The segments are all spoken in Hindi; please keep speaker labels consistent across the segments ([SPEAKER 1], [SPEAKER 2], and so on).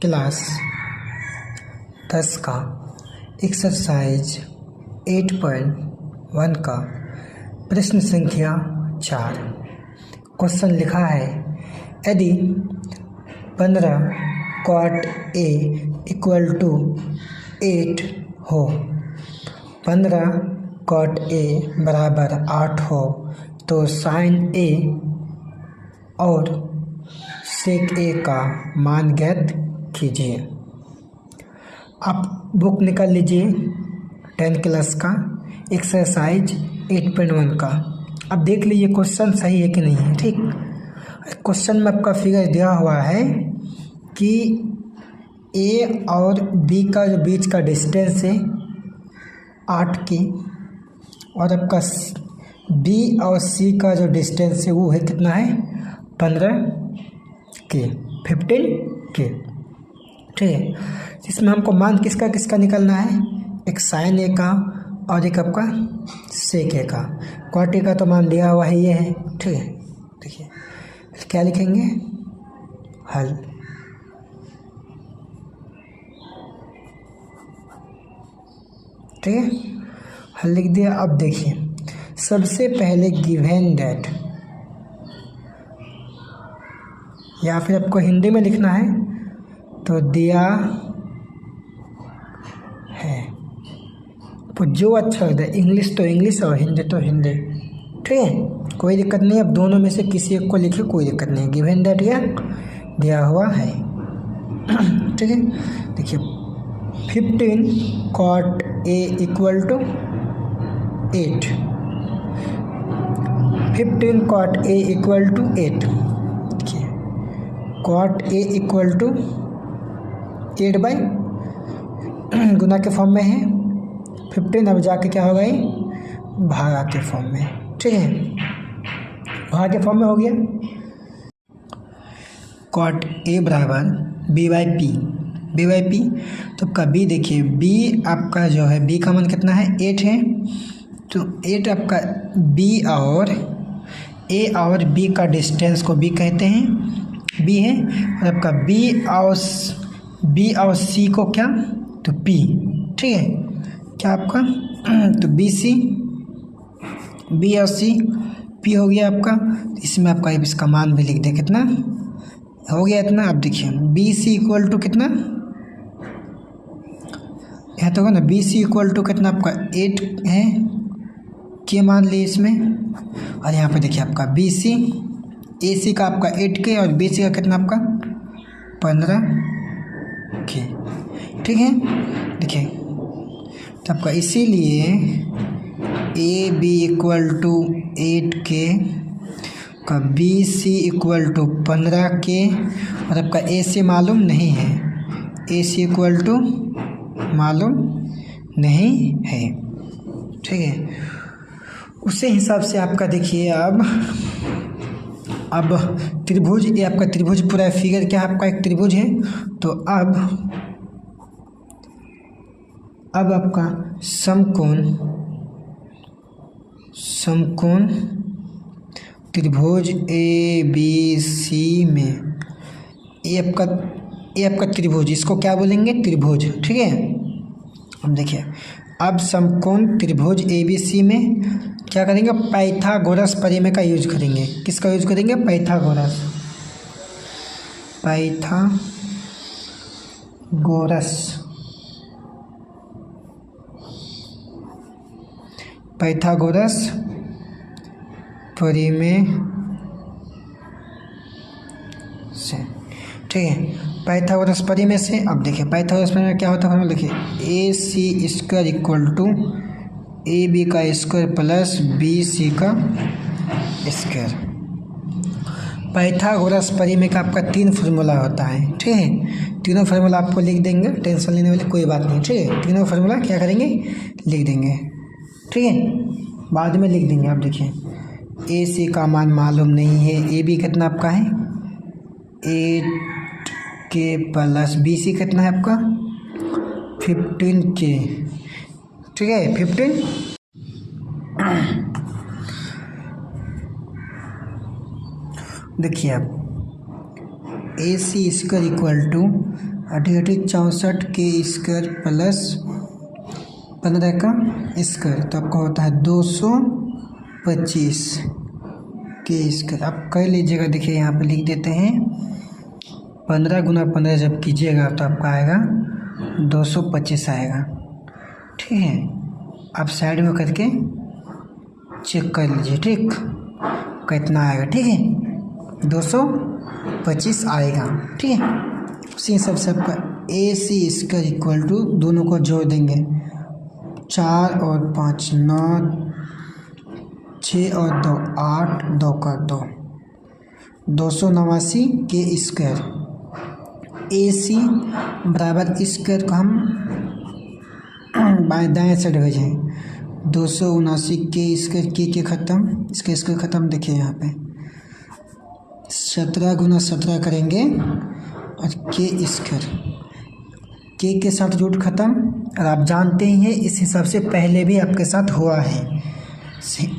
[SPEAKER 1] क्लास 10 का एक्सरसाइज 8.1 का प्रश्न संख्या 4। क्वेश्चन लिखा है, यदि 15 cot A इक्वल टू 8 हो, 15 cot A बराबर 8 हो तो साइन A और सेक A का मान ज्ञात कीजिए। आप बुक निकाल लीजिए 10 क्लास का एक्सरसाइज 8.1 का। अब देख लीजिए क्वेश्चन सही है कि नहीं है। ठीक, क्वेश्चन में आपका फिगर दिया हुआ है कि ए और बी का जो बीच का डिस्टेंस है 8 की, और आपका बी और सी का जो डिस्टेंस है वो है कितना है 15 के। ठीक है, इसमें हमको मान किसका किसका निकालना है, एक साइन ए का और एक आपका सेक ए का। कॉट ए का तो मान दिया हुआ है, ये है। ठीक है, देखिए क्या लिखेंगे, हल। ठीक है, हल लिख दिया। अब देखिए सबसे पहले गिवन दैट, या फिर आपको हिंदी में लिखना है तो दिया है, तो जो अच्छा होता है, इंग्लिश तो इंग्लिश और हिंदी तो हिंदी। ठीक है, कोई दिक्कत नहीं, अब दोनों में से किसी एक को लिखे, कोई दिक्कत नहीं। गिवन दैट या दिया हुआ है। ठीक है, देखिए 15 cot A equal to 8, 15 cot A equal to 8। देखिए cot A equal to 8 by गुना के फॉर्म में है 15, अब जाके क्या होगा, ये भागा के फॉर्म में। ठीक है, भागा के फॉर्म में हो गया। cot A बराबर b बाई पी, तो आपका b देखिए, b आपका जो है b का मान कितना है 8 है, तो 8 आपका b और a और b का डिस्टेंस को b कहते हैं, b है, और आपका b और c को क्या, तो p। ठीक है, क्या आपका तो b और c p हो गया आपका। इसमें आपका इसका मान भी लिख दे, कितना हो गया इतना। अब देखिए बी सी इक्वल टू कितना, यह तो होगा ना, बी सी इक्वल टू कितना आपका 8 है, के मान लिए इसमें, और यहाँ पे देखिए आपका बी सी, ए सी का आपका 8 के और बी सी का कितना आपका 15 के। ठीक है, देखिए तो आपका इसीलिए ए बी इक्वल टू 8 के का बी सी इक्वल टू 15 के, और आपका ए सी मालूम नहीं है, ए सी इक्वल टू मालूम नहीं है। ठीक है, उसी हिसाब से आपका देखिए अब त्रिभुज, ये आपका त्रिभुज पूरा फिगर क्या आपका एक त्रिभुज है, तो अब आपका समकोण त्रिभुज ए बी सी में, ये आपका त्रिभुज, इसको क्या बोलेंगे, त्रिभुज। ठीक है, अब देखिए अब समकोण त्रिभुज ए बी सी में क्या करेंगे, पाइथागोरस परिमेय का यूज करेंगे। किसका यूज करेंगे, पाइथागोरस परिमेय से। ठीक है, पाइथागोरस परिमेय से। अब देखिए पाइथागोरस परिमेय क्या होता है, देखिए A C square equal to A B का स्क्वायर प्लस बी सी का स्क्वायर। पाइथागोरस परिमेय का आपका 3 फार्मूला होता है। ठीक है, तीनों फार्मूला आपको लिख देंगे, टेंशन लेने वाली कोई बात नहीं। ठीक है, तीनों फार्मूला क्या करेंगे, लिख देंगे। ठीक है, बाद में लिख देंगे। आप देखिए ए सी का मान मालूम नहीं है, ए बी कितना आपका है 8 के प्लस बी सी कितना है आपका 15 के। ठीक है, 15। देखिए आप ए सी स्क्वायर इक्वल टू 64 के स्क्वायर प्लस 15 का स्क्वायर, तो आपका होता है 225 के स्क्वायर। आप कर लीजिएगा, देखिए यहाँ पे लिख देते हैं 15 गुना 15 जब कीजिएगा तो आपका आएगा 225 आएगा। ठीक है, आप साइड में करके चेक कर लीजिए, ठीक कितना आएगा। ठीक है, 225 आएगा। ठीक है, उसी हिसाब से आपका AC स्क्वायर इक्वल टू, दोनों को जोड़ देंगे, 4 और 5 9, 6 और 2 8, 2 का 2, 289 के स्क्वायर। AC बराबर स्क्वायर को हम बाएं दाएँ साइड भेजें, 279 के स्क्वायर, के ख़त्म, इसके स्क्वायर ख़त्म। देखिए यहाँ पे 17 गुना 17 करेंगे और के स्क्वायर, के साथ रूट ख़त्म। और आप जानते ही हैं इस हिसाब से पहले भी आपके साथ हुआ है,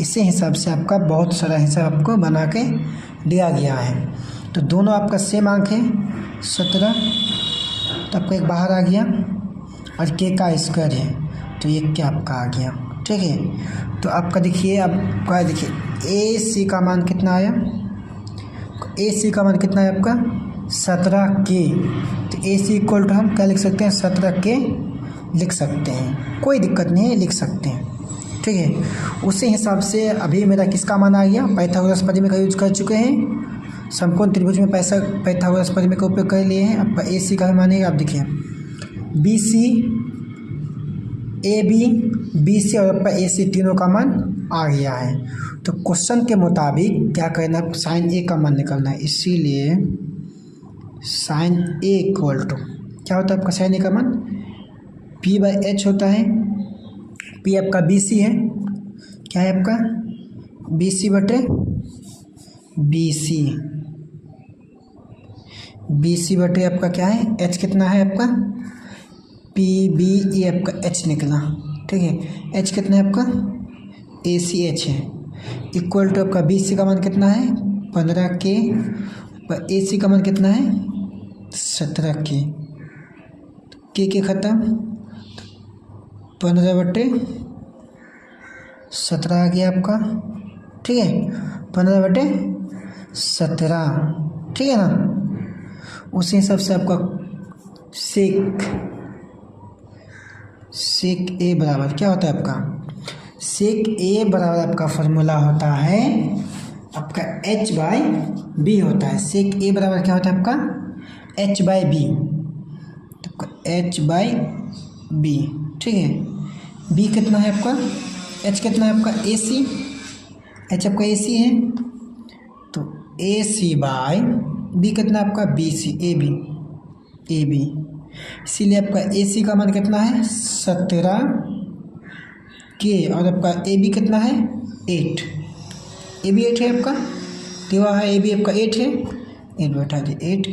[SPEAKER 1] इसी हिसाब से आपका बहुत सारा हिसाब आपको बना के दिया गया है। तो दोनों आपका सेम आंक है 17, तो आपका एक बाहर आ गया, और के का स्क्वायर है तो ये क्या आपका आ गया। ठीक है, तो आपका देखिए, आपका देखिए AC का मान कितना आया, AC का मान कितना है आपका 17 के। तो AC इक्वल टू हम क्या लिख सकते हैं, 17 के लिख सकते हैं, कोई दिक्कत नहीं है, लिख सकते हैं। ठीक है, उसी हिसाब से अभी मेरा किसका मान आ गया, पाइथागोरस परिमेय का यूज कर चुके हैं, समकोण त्रिभुज में पाइथागोरस परिमेय का उपयोग कर लिए हैं। आपका AC का भी मानेगा, आप देखिए BC AB BC और आपका AC तीनों का मान आ गया है। तो क्वेश्चन के मुताबिक क्या करना है, साइन A का मान निकालना है, इसीलिए साइन A इक्वल टू क्या होता है आपका साइन A का मान P/H होता है। P आपका BC है, क्या है आपका BC बटे BC बटे आपका क्या है H कितना है आपका PB, ये आपका H निकला। ठीक है, H कितना है आपका ACH है, इक्वल टू आपका BC का मान कितना है 15 के, AC का मान कितना है 17 के ख़त्म, 15/17 आ गया आपका। ठीक है, 15/17, ठीक है ना। उसी हिसाब से आपका सेक A बराबर क्या होता है आपका, सेक A बराबर आपका फॉर्मूला होता है आपका H/B होता है। सेक A बराबर क्या होता है आपका H/B, तो H/B। ठीक है, B कितना है आपका, H कितना है आपका AC, H आपका AC है, तो AC/B कितना है आपका BC AB, इसीलिए आपका AC का मान कितना है 17 के, और आपका AB कितना है 8, AB 8 है आपका, तो वह है AB आपका 8 है, 8 बैठा दी 8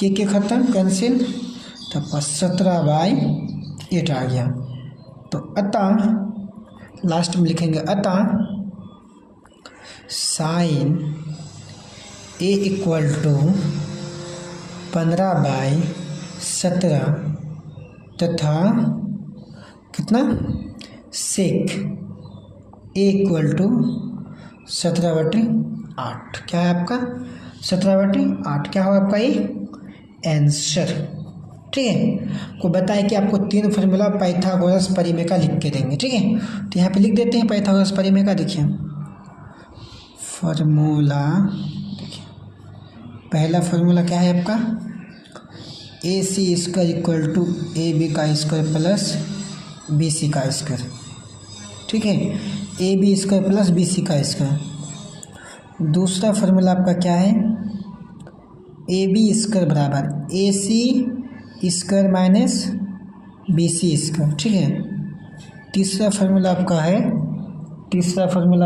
[SPEAKER 1] के ख़त्म कैंसिल, तो आपका 17/8 आ गया। तो अतः लास्ट में लिखेंगे, अतः साइन A इक्वल टू 15/17 तथा कितना सेक A इक्वल टू 17/8, क्या है आपका 17/8, क्या होगा आपका ये आंसर। ठीक है, को बताया कि आपको 3 फार्मूला पाइथागोरस परिमेय का लिख के देंगे। ठीक है, तो यहाँ पे लिख देते हैं पाइथागोरस परिमेय का। देखिए फार्मूला, देखिए पहला फार्मूला क्या है आपका AC square equal to AB का स्क्वायर प्लस BC का स्क्वायर। ठीक है, AB स्क्वायर प्लस BC का स्क्वायर। दूसरा फार्मूला आपका क्या है AB स्क्वायर बराबर AC square minus BC square. ठीक है, तीसरा फार्मूला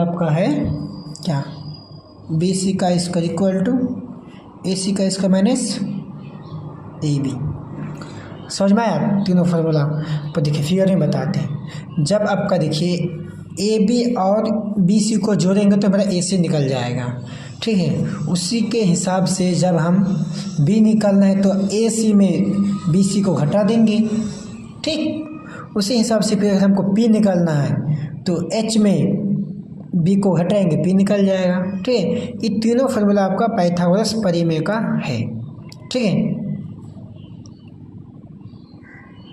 [SPEAKER 1] आपका है क्या BC का स्क्वायर इक्वल टू AC का स्क्वायर माइनस AB। समझ में आया तीनों फार्मूला। पर देखिए फिगर में बताते हैं, जब आपका देखिए AB और BC को जोड़ेंगे तो मेरा AC निकल जाएगा, ठीक है। उसी के हिसाब से जब हम बी निकालना है तो ए सी में बी सी को घटा देंगे, ठीक। उसी हिसाब से फिर हमको पी निकालना है तो एच में बी को घटाएंगे, पी निकल जाएगा, ठीक है। ये तीनों फार्मूला आपका पाइथागोरस प्रमेय का है, ठीक है।